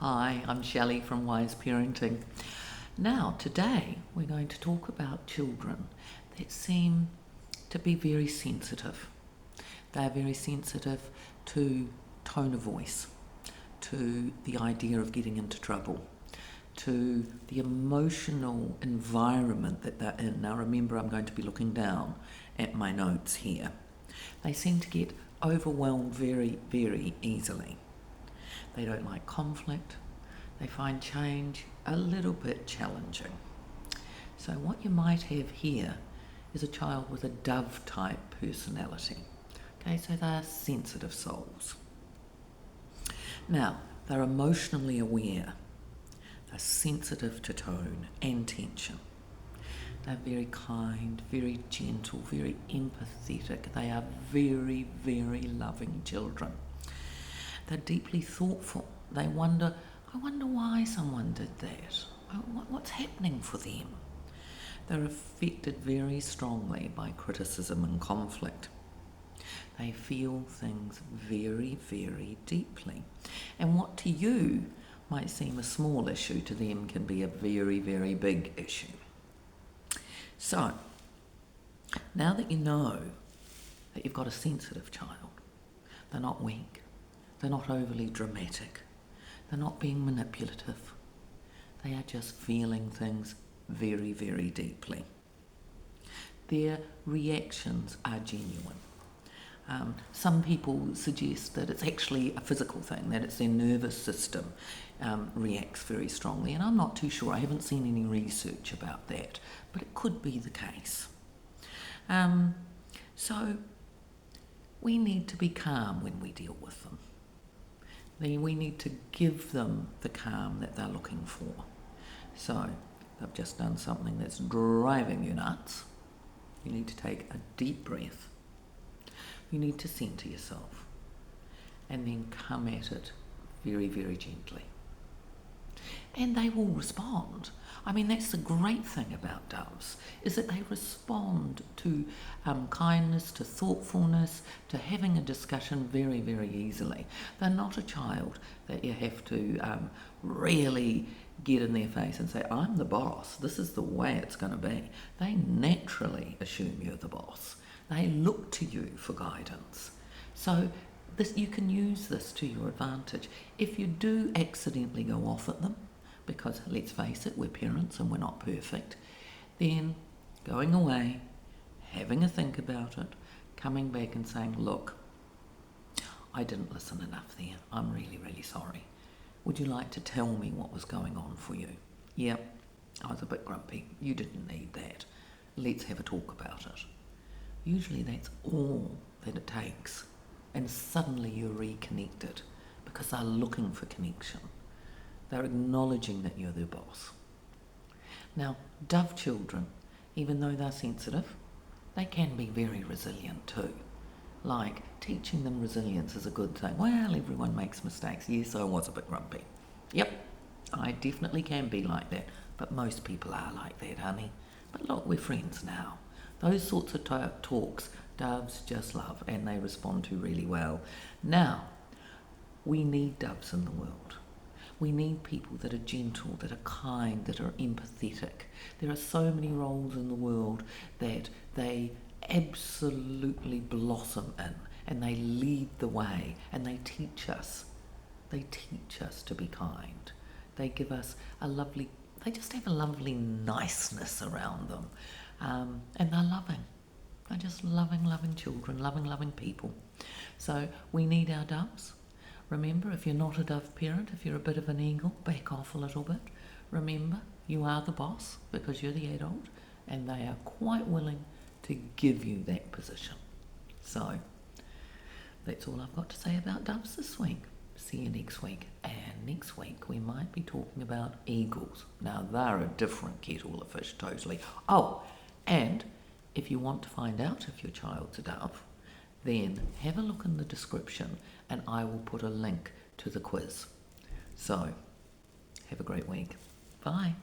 Hi, I'm Shelley from Wise Parenting. Now, today we're going to talk about children that seem to be very sensitive. They're very sensitive to tone of voice, to the idea of getting into trouble, to the emotional environment that they're in. Now, remember, I'm going to be looking down at my notes here. They seem to get overwhelmed very, very easily. They don't like conflict. They find change a little bit challenging. So what you might have here is a child with a dove-type personality. Okay, so they're sensitive souls. Now, they're emotionally aware. They're sensitive to tone and tension. They're very kind, very gentle, very empathetic. They are very, very loving children. They're deeply thoughtful. I wonder why someone did that. What's happening for them? They're affected very strongly by criticism and conflict. They feel things very, very deeply. And what to you might seem a small issue, to them can be a very, very big issue. So, now that you know that you've got a sensitive child, they're not weak. They're not overly dramatic. They're not being manipulative. They are just feeling things very, very deeply. Their reactions are genuine. Some people suggest that it's actually a physical thing, that it's their nervous system reacts very strongly, and I'm not too sure. I haven't seen any research about that, but it could be the case. So we need to be calm when we deal with them. We need to give them the calm that they're looking for. So they've just done something that's driving you nuts. You need to take a deep breath. You need to center yourself and then come at it very, very gently. And they will respond. I mean, that's the great thing about doves, is that they respond to kindness, to thoughtfulness, to having a discussion very, very easily. They're not a child that you have to really get in their face and say, I'm the boss, this is the way it's going to be. They naturally assume you're the boss. They look to you for guidance. So you can use this to your advantage. If you do accidentally go off at them, because let's face it, we're parents and we're not perfect, then going away, having a think about it, coming back and saying, look, I didn't listen enough there. I'm really, really sorry. Would you like to tell me what was going on for you? Yep, I was a bit grumpy. You didn't need that. Let's have a talk about it. Usually that's all that it takes. And suddenly you're reconnected because they're looking for connection. They're acknowledging that you're their boss. Now, dove children, even though they're sensitive, they can be very resilient too. Like, teaching them resilience is a good thing. Well, everyone makes mistakes. Yes, I was a bit grumpy. Yep, I definitely can be like that. But most people are like that, honey. But look, we're friends now. Those sorts of talks, doves just love, and they respond to really well. Now, we need doves in the world. We need people that are gentle, that are kind, that are empathetic. There are so many roles in the world that they absolutely blossom in, and they lead the way, and they teach us. They teach us to be kind. They give us they just have a lovely niceness around them. And they're loving. They're just loving, loving children, loving, loving people. So we need our doves. Remember, if you're not a dove parent, if you're a bit of an eagle, back off a little bit. Remember, you are the boss because you're the adult, and they are quite willing to give you that position. So that's all I've got to say about doves this week. See you next week. And next week we might be talking about eagles. Now, they're a different kettle of fish totally. Oh, and if you want to find out if your child's a dove, then have a look in the description and I will put a link to the quiz. So, have a great week. Bye.